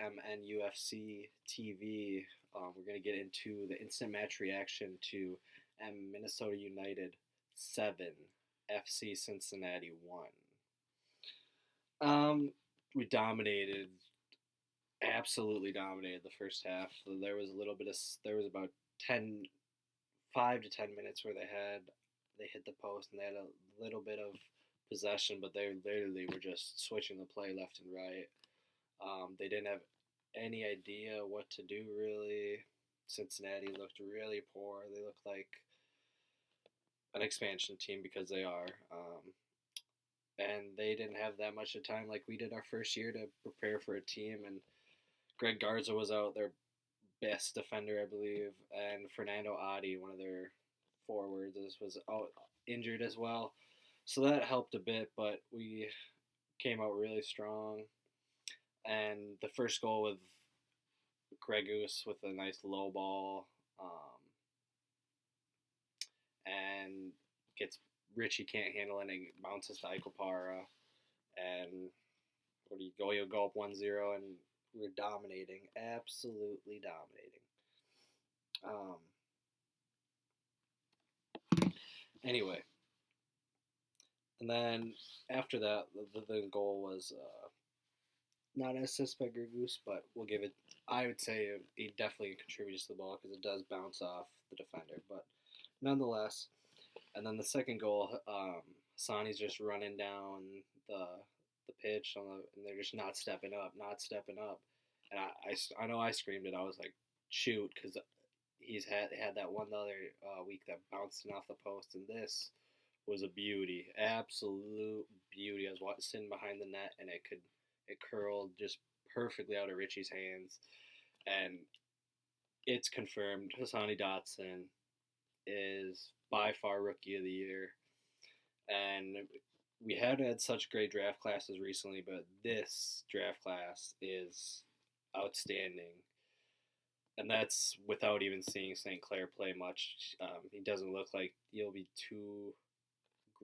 MNUFC TV. We're going to get into the instant match reaction to Minnesota United 7, FC Cincinnati 1. We dominated, absolutely dominated the first half. There was a little bit of, there was about 10, 5 to 10 minutes where they hit the post and they had a little bit of possession, but they literally were just switching the play left and right. They didn't have any idea what to do, really. Cincinnati looked really poor. They looked like an expansion team because they are. And they didn't have that much of time like we did our first year to prepare for a team. And Greg Garza was out, their best defender, I believe. And Fernando Adi, one of their forwards, was out injured as well. So that helped a bit, but we came out really strong. And the first goal with Gregus with a nice low ball, and gets Richie can't handle it and it bounces to Aikopara. And what do you go? You'll go up 1-0 and we're dominating, absolutely dominating. Anyway, and then after that, the goal was not an assist by Gregus, but we'll give it. I would say he definitely contributes to the ball because it does bounce off the defender, but nonetheless. And then the second goal, Sani's just running down the pitch and they're just not stepping up. And I know I screamed it. I was like, shoot, because he's had that one the other week that bounced off the post, and this was a beauty, absolute beauty. I was sitting behind the net, and it curled just perfectly out of Richie's hands, and it's confirmed. Hassani Dotson is by far Rookie of the Year, and we haven't had such great draft classes recently, but this draft class is outstanding. And that's without even seeing St. Clair play much. He doesn't look like he'll be too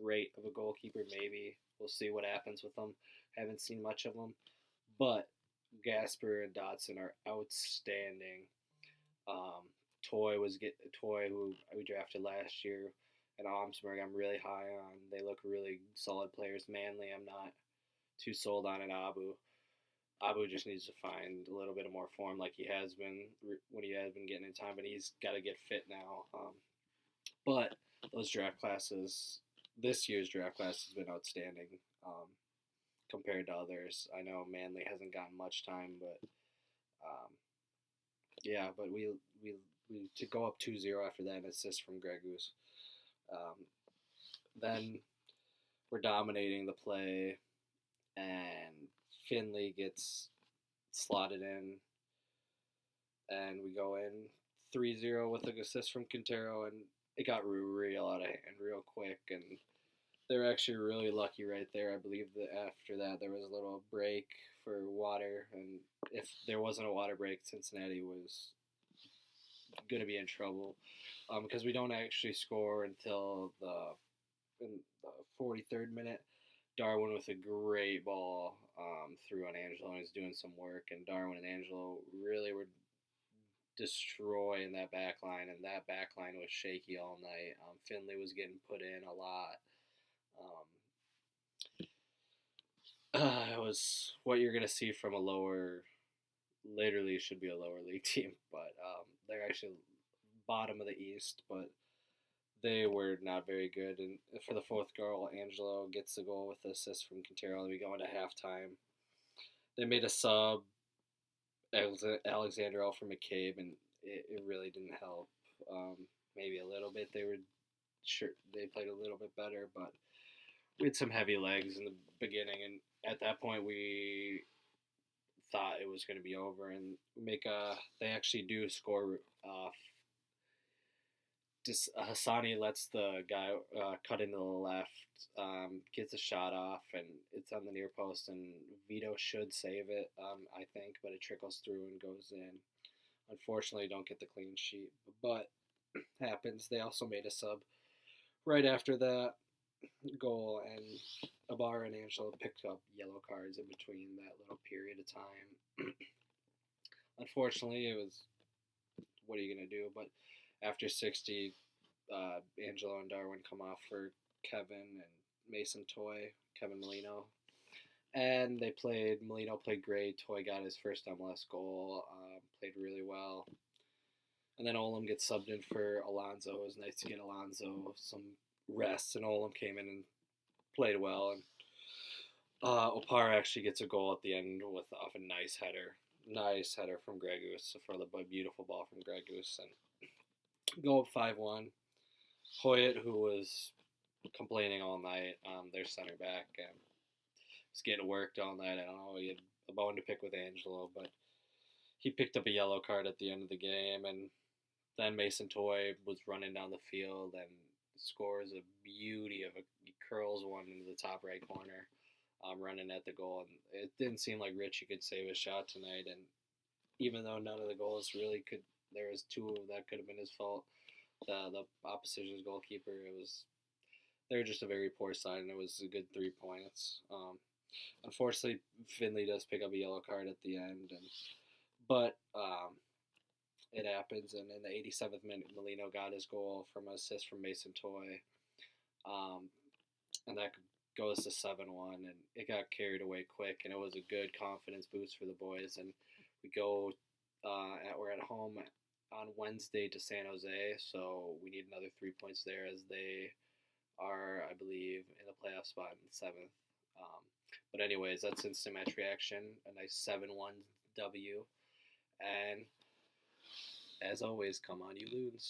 great of a goalkeeper, maybe. We'll see what happens with him. Haven't seen much of him. But Gasper and Dotson are outstanding. Toy, who we drafted last year, and Omsberg I'm really high on. They look really solid players. Manley I'm not too sold on, and Abu just needs to find a little bit of more form like he has been when he has been getting in time, but he's got to get fit now. But those draft classes, this year's draft class has been outstanding compared to others. I know Manley hasn't gotten much time, but yeah, but we to go up 2-0 after that, an assist from Gregus. Then we're dominating the play, and Finley gets slotted in, and we go in 3-0 with an assist from Quintero, and it got real out of hand real quick, and they were actually really lucky right there. I believe that after that there was a little break for water, and if there wasn't a water break, Cincinnati was going to be in trouble because we don't actually score until in the 43rd minute. Darwin with a great ball through on Angelo, and he's doing some work, and Darwin and Angelo really were destroying that back line, and that back line was shaky all night. Finley was getting put in a lot. It was what you're going to see from literally should be a lower league team, but they're actually bottom of the East, but they were not very good. And for the fourth goal, Angelo gets the goal with the assist from Quintero. We go into halftime. They made a sub, Alexander out for McCabe, and it really didn't help. Maybe a little bit. They played a little bit better, but we had some heavy legs in the beginning, and at that point we thought it was going to be over. And they actually do score. Hassani lets the guy cut into the left, gets a shot off, and it's on the near post, and Vito should save it, I think, but it trickles through and goes in. Unfortunately, don't get the clean sheet, but happens. They also made a sub right after that goal, and Ibarra and Angelo picked up yellow cards in between that little period of time. unfortunately, it was what are you gonna do? But after 60, Angelo and Darwin come off for Kevin and Mason Toy, Kevin Molino, and they played. Molino played great. Toy got his first MLS goal. Played really well. And then Olam gets subbed in for Alonso. It was nice to get Alonso some rest, and Olam came in and played well. And Opara actually gets a goal at the end off a nice header from Gregus for the beautiful ball from Gregus, and go up 5-1. Hoyt, who was complaining all night, their center back, and was getting worked all night. I don't know, he had a bone to pick with Angelo, but he picked up a yellow card at the end of the game, and then Mason Toy was running down the field and scores a beauty of he curls one into the top right corner, running at the goal. And it didn't seem like Richie could save his shot tonight. And even though none of the goals really could, there was two that could have been his fault. The opposition's goalkeeper, they were just a very poor side, and it was a good 3 points. Unfortunately, Finley does pick up a yellow card at the end, but it happens. And in the 87th minute, Molino got his goal from an assist from Mason Toy, and that goes to 7-1, and it got carried away quick, and it was a good confidence boost for the boys. And we go, we're at home on Wednesday to San Jose, so we need another 3 points there, as they are, I believe, in the playoff spot in the 7th. But anyways, that's instant match reaction, a nice 7-1 W, and as always, come on, you loons.